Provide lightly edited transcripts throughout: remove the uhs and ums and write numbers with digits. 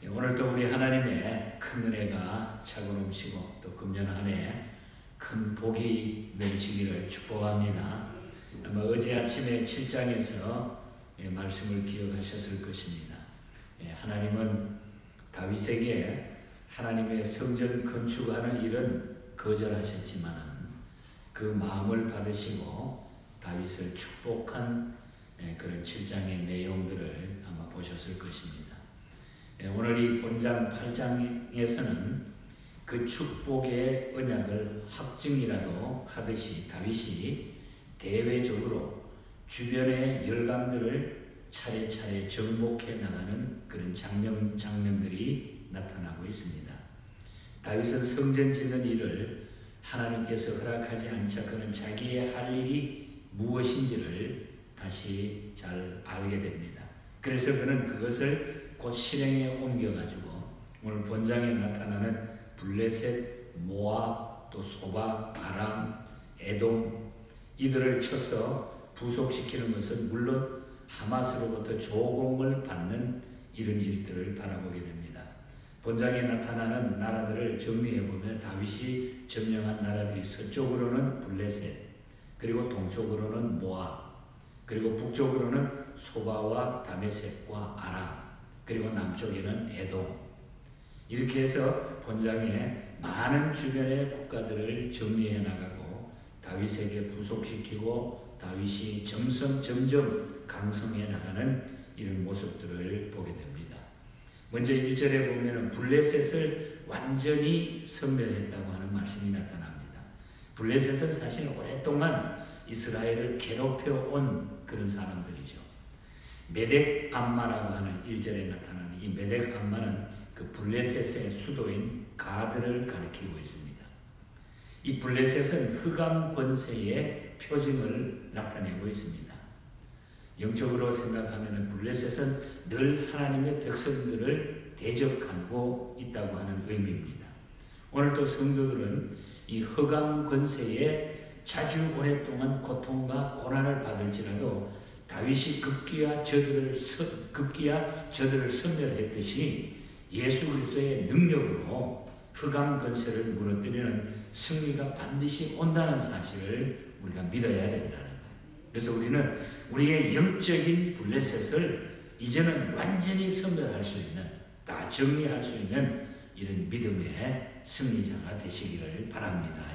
오늘도 우리 하나님의 큰 은혜가 차고 넘치고 또 금년 한 해 큰 복이 넘치기를 축복합니다. 아마 어제 아침에 7장에서 말씀을 기억하셨을 것입니다. 하나님은 다윗에게 하나님의 성전 건축하는 일은 거절하셨지만 그 마음을 받으시고 다윗을 축복한 그런 7장의 내용들을 아마 보셨을 것입니다. 오늘 이 본장 8장에서는 그 축복의 언약을 확증이라도 하듯이 다윗이 대외적으로 주변의 열강들을 차례차례 정복해 나가는 그런 장면들이 나타나고 있습니다. 다윗은 성전 짓는 일을 하나님께서 허락하지 않자 그는 자기의 할 일이 무엇인지를 다시 잘 알게 됩니다. 그래서 그는 그것을 곧 실행에 옮겨가지고 오늘 본장에 나타나는 블레셋, 모압, 또 소바, 아람, 에돔 이들을 쳐서 부속시키는 것은 물론 하마스로부터 조공을 받는 이런 일들을 바라보게 됩니다. 본장에 나타나는 나라들을 정리해보면 다윗이 점령한 나라들이 서쪽으로는 블레셋, 그리고 동쪽으로는 모압, 그리고 북쪽으로는 소바와 다메섹과 아람, 그리고 남쪽에는 에돔. 이렇게 해서 본장에 많은 주변의 국가들을 정리해 나가고 다윗에게 부속시키고 다윗이 점점 강성해 나가는 이런 모습들을 보게 됩니다. 먼저 1절에 보면 블레셋을 완전히 섬멸했다고 하는 말씀이 나타납니다. 블레셋은 사실 오랫동안 이스라엘을 괴롭혀 온 그런 사람들이죠. 메덱 암마라고 하는 1절에 나타나는 이 메덱 암마는 그 블레셋의 수도인 가드를 가리키고 있습니다. 이 블레셋은 흑암 권세의 표징을 나타내고 있습니다. 영적으로 생각하면 블레셋은 늘 하나님의 백성들을 대적하고 있다고 하는 의미입니다. 오늘도 성도들은 이 흑암 권세에 자주 오랫동안 고통과 고난을 받을지라도 다윗이 급기야 저들을 섬멸했듯이 예수 그리스도의 능력으로 흑암 권세를 무너뜨리는 승리가 반드시 온다는 사실을 우리가 믿어야 된다는 거예요. 그래서 우리는 우리의 영적인 블레셋을 이제는 완전히 섬멸할 수 있는, 다 정리할 수 있는 이런 믿음의 승리자가 되시기를 바랍니다.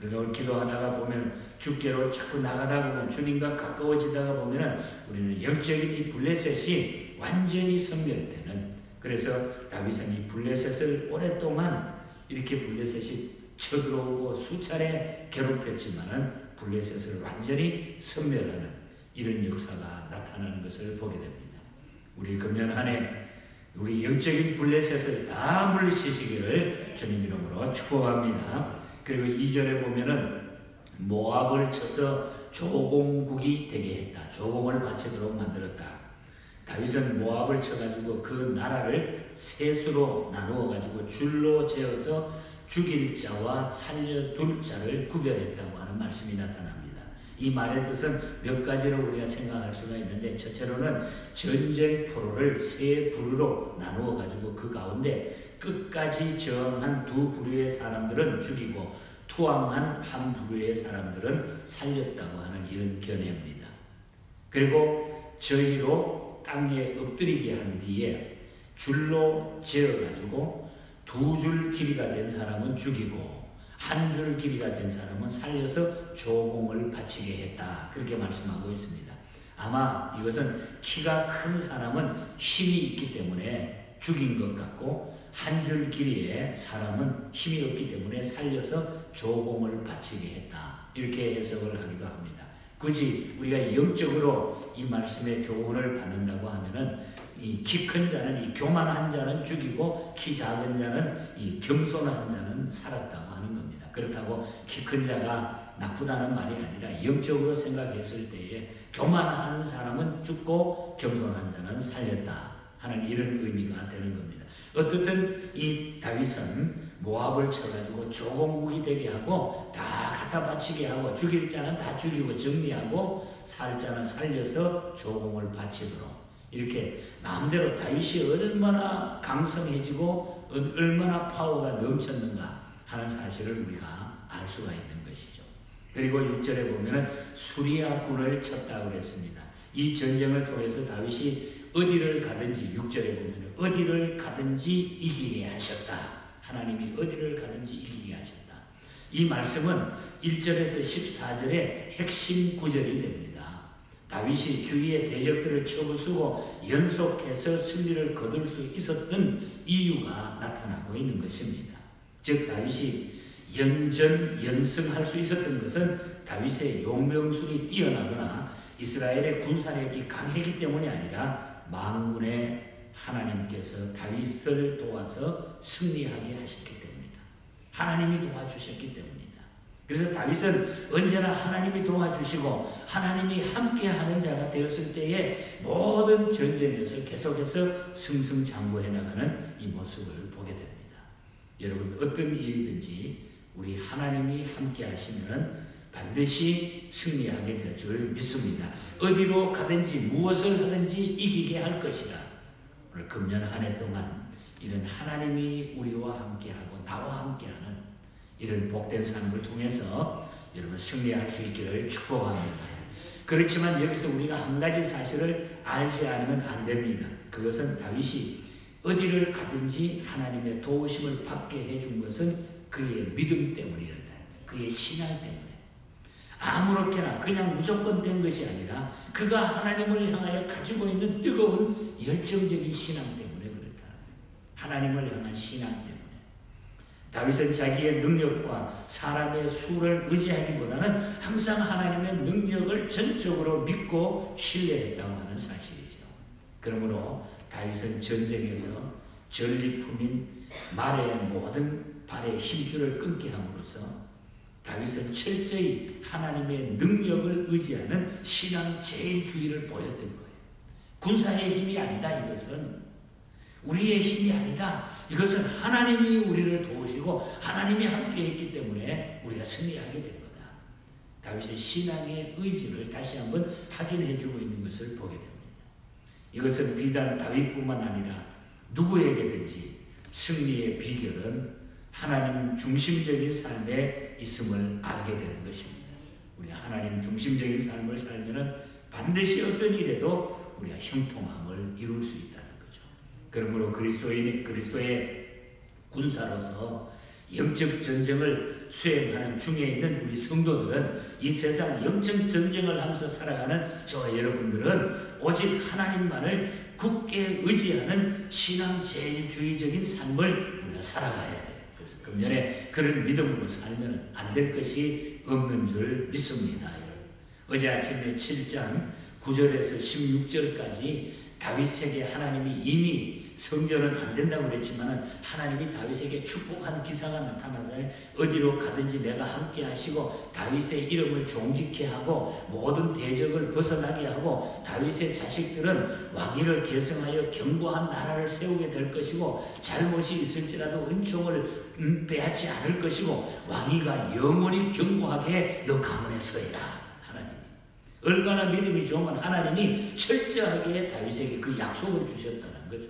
우리가 오늘 기도하다가 보면 주께로 자꾸 나가다가 보면 주님과 가까워지다가 보면 우리는 영적인 이 블레셋이 완전히 섬멸되는, 그래서 다윗은 이 블레셋을 오랫동안 이렇게 블레셋이 쳐들어오고 수차례 괴롭혔지만은 블레셋을 완전히 섬멸하는 이런 역사가 나타나는 것을 보게 됩니다. 우리 금년 한 해 우리 영적인 블레셋을 다 물리치시기를 주님 이름으로 축복합니다. 그리고 2절에 보면은 모압을 쳐서 조공국이 되게 했다. 조공을 바치도록 만들었다. 다윗은 모압을 쳐가지고 그 나라를 셋으로 나누어가지고 줄로 재어서 죽일 자와 살려둘 자를 구별했다고 하는 말씀이 나타납니다. 이 말의 뜻은 몇 가지로 우리가 생각할 수가 있는데, 첫째로는 전쟁 포로를 세 부류로 나누어가지고 그 가운데 끝까지 저항한 두 부류의 사람들은 죽이고 투항한 한 부류의 사람들은 살렸다고 하는 이런 견해입니다. 그리고 저희로 땅에 엎드리게 한 뒤에 줄로 재어가지고 두 줄 길이가 된 사람은 죽이고 한 줄 길이가 된 사람은 살려서 조공을 바치게 했다. 그렇게 말씀하고 있습니다. 아마 이것은 키가 큰 사람은 힘이 있기 때문에 죽인 것 같고 한 줄 길이의 사람은 힘이 없기 때문에 살려서 조공을 바치게 했다. 이렇게 해석을 하기도 합니다. 굳이 우리가 영적으로 이 말씀의 교훈을 받는다고 하면은 이 키 큰 자는, 이 교만한 자는 죽이고 키 작은 자는, 이 겸손한 자는 살았다고 하는 겁니다. 그렇다고 키 큰 자가 나쁘다는 말이 아니라 영적으로 생각했을 때에 교만한 사람은 죽고 겸손한 자는 살렸다 하는 이런 의미가 되는 겁니다. 어떻든 이 다윗은 모압을 쳐가지고 조공국이 되게 하고 다 갖다 바치게 하고 죽일 자는 다 죽이고 정리하고 살 자는 살려서 조공을 바치도록 이렇게 마음대로 다윗이 얼마나 강성해지고 얼마나 파워가 넘쳤는가 하는 사실을 우리가 알 수가 있는 것이죠. 그리고 6절에 보면은 수리아 군을 쳤다고 그랬습니다. 이 전쟁을 통해서 다윗이 어디를 가든지 6절에 보면은 어디를 가든지 이기게 하셨다. 하나님이 어디를 가든지 이기게 하셨다. 이 말씀은 1절에서 14절의 핵심 구절이 됩니다. 다윗이 주위의 대적들을 쳐부수고 연속해서 승리를 거둘 수 있었던 이유가 나타나고 있는 것입니다. 즉 다윗이 연승할 수 있었던 것은 다윗의 용병술이 뛰어나거나 이스라엘의 군사력이 강했기 때문이 아니라 만군의 하나님께서 다윗을 도와서 승리하게 하셨기 때문이다. 하나님이 도와주셨기 때문이다. 그래서 다윗은 언제나 하나님이 도와주시고 하나님이 함께하는 자가 되었을 때에 모든 전쟁에서 계속해서 승승장구해 나가는 이 모습을 보게 됩니다. 여러분 어떤 일이든지 우리 하나님이 함께 하시면 반드시 승리하게 될 줄 믿습니다. 어디로 가든지 무엇을 하든지 이기게 할 것이라. 오늘 금년 한 해 동안 이런 하나님이 우리와 함께하고 나와 함께하는 이런 복된 삶을 통해서 여러분 승리할 수 있기를 축복합니다. 그렇지만 여기서 우리가 한 가지 사실을 알지 않으면 안 됩니다. 그것은 다윗이 어디를 가든지 하나님의 도우심을 받게 해준 것은 그의 믿음 때문이었다. 그의 신앙 때문에. 아무렇게나 그냥 무조건 된 것이 아니라 그가 하나님을 향하여 가지고 있는 뜨거운 열정적인 신앙 때문에 그렇다. 하나님을 향한 신앙 때문에. 다윗은 자기의 능력과 사람의 수를 의지하기보다는 항상 하나님의 능력을 전적으로 믿고 신뢰했다고 하는 사실이죠. 그러므로 다윗은 전쟁에서 전리품인 말의 모든 발의 힘줄을 끊게 함으로써 다윗은 철저히 하나님의 능력을 의지하는 신앙 제일주의를 보였던 거예요. 군사의 힘이 아니다. 이것은 우리의 힘이 아니다. 이것은 하나님이 우리를 도우시고 하나님이 함께했기 때문에 우리가 승리하게 된 거다. 다윗의 신앙의 의지를 다시 한번 확인해주고 있는 것을 보게 됩니다. 이것은 비단 다윗뿐만 아니라 누구에게든지 승리의 비결은 하나님 중심적인 삶에 있음을 알게 되는 것입니다. 우리가 하나님 중심적인 삶을 살면 반드시 어떤 일에도 우리가 형통함을 이룰 수 있다는 거죠. 그러므로 그리스도의 군사로서 영적 전쟁을 수행하는 중에 있는 우리 성도들은 이 세상 영적 전쟁을 하면서 살아가는 저와 여러분들은 오직 하나님만을 굳게 의지하는 신앙 제일주의적인 삶을 우리가 살아가야 돼요. 그래서 금년에 그런 믿음으로 살면 안 될 것이 없는 줄 믿습니다. 어제 아침에 7장 9절에서 16절까지 다윗에게 하나님이 이미 성전은 안 된다고 그랬지만 하나님이 다윗에게 축복한 기사가 나타나잖아요. 어디로 가든지 내가 함께 하시고 다윗의 이름을 존귀케 하고 모든 대적을 벗어나게 하고 다윗의 자식들은 왕위를 계승하여 견고한 나라를 세우게 될 것이고 잘못이 있을지라도 은총을 빼앗지 않을 것이고 왕위가 영원히 견고하게 너 가문에 서리라. 얼마나 믿음이 좋으면 하나님이 철저하게 다윗에게 그 약속을 주셨다는 거죠.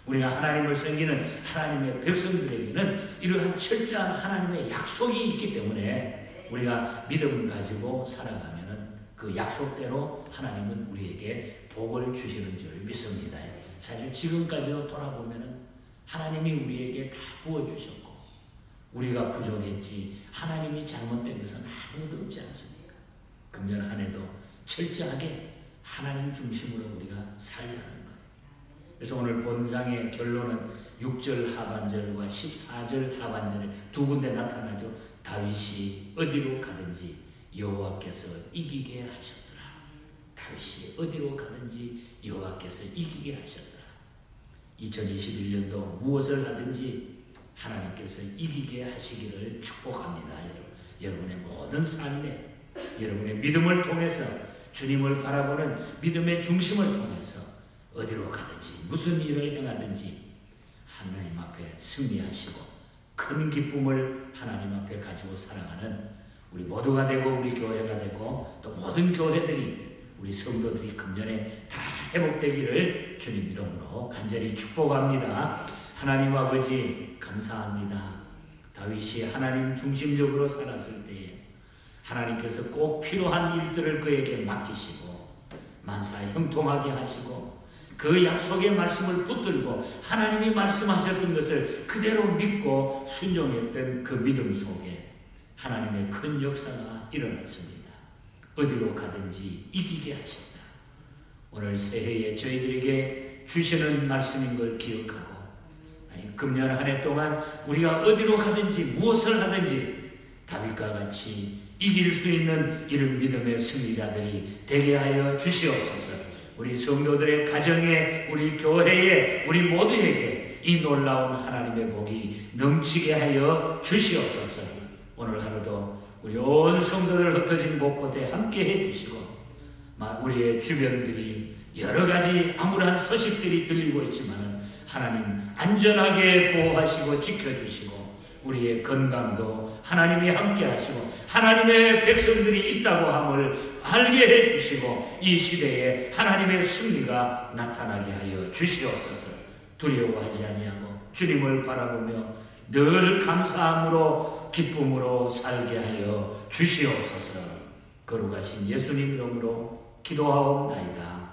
우리가 하나님을 섬기는 하나님의 백성들에게는 이러한 철저한 하나님의 약속이 있기 때문에 우리가 믿음을 가지고 살아가면 그 약속대로 하나님은 우리에게 복을 주시는 줄 믿습니다. 사실 지금까지도 돌아보면 하나님이 우리에게 다 부어주셨고 우리가 부족했지 하나님이 잘못된 것은 아무도 없지 않습니까? 금년 한 해도 철저하게 하나님 중심으로 우리가 살자는 거예요. 그래서 오늘 본장의 결론은 6절 하반절과 14절 하반절에 두 군데 나타나죠. 다윗이 어디로 가든지 여호와께서 이기게 하셨더라. 다윗이 어디로 가든지 여호와께서 이기게 하셨더라. 2021년도 무엇을 하든지 하나님께서 이기게 하시기를 축복합니다. 여러분의 모든 삶에 여러분의 믿음을 통해서 주님을 바라보는 믿음의 중심을 통해서 어디로 가든지 무슨 일을 행하든지 하나님 앞에 승리하시고 큰 기쁨을 하나님 앞에 가지고 살아가는 우리 모두가 되고 우리 교회가 되고 또 모든 교회들이 우리 성도들이 금년에 다 회복되기를 주님 이름으로 간절히 축복합니다. 하나님 아버지 감사합니다. 다윗이 하나님 중심적으로 살았을 때에 하나님께서 꼭 필요한 일들을 그에게 맡기시고 만사 형통하게 하시고 그 약속의 말씀을 붙들고 하나님이 말씀하셨던 것을 그대로 믿고 순종했던 그 믿음 속에 하나님의 큰 역사가 일어났습니다. 어디로 가든지 이기게 하셨다. 오늘 새해에 저희들에게 주시는 말씀인 걸 기억하고 금년 한 해 동안 우리가 어디로 가든지 무엇을 하든지 다윗과 같이 이길 수 있는 이런 믿음의 승리자들이 되게 하여 주시옵소서. 우리 성도들의 가정에, 우리 교회에, 우리 모두에게 이 놀라운 하나님의 복이 넘치게 하여 주시옵소서. 오늘 하루도 우리 온 성도들 흩어진 곳곳에 함께 해주시고 우리의 주변들이 여러 가지 암울한 소식들이 들리고 있지만 하나님 안전하게 보호하시고 지켜주시고 우리의 건강도 하나님이 함께 하시고 하나님의 백성들이 있다고 함을 알게 해주시고 이 시대에 하나님의 승리가 나타나게 하여 주시옵소서. 두려워하지 아니하고 주님을 바라보며 늘 감사함으로 기쁨으로 살게 하여 주시옵소서. 거룩하신 예수님 이름으로 기도하옵나이다.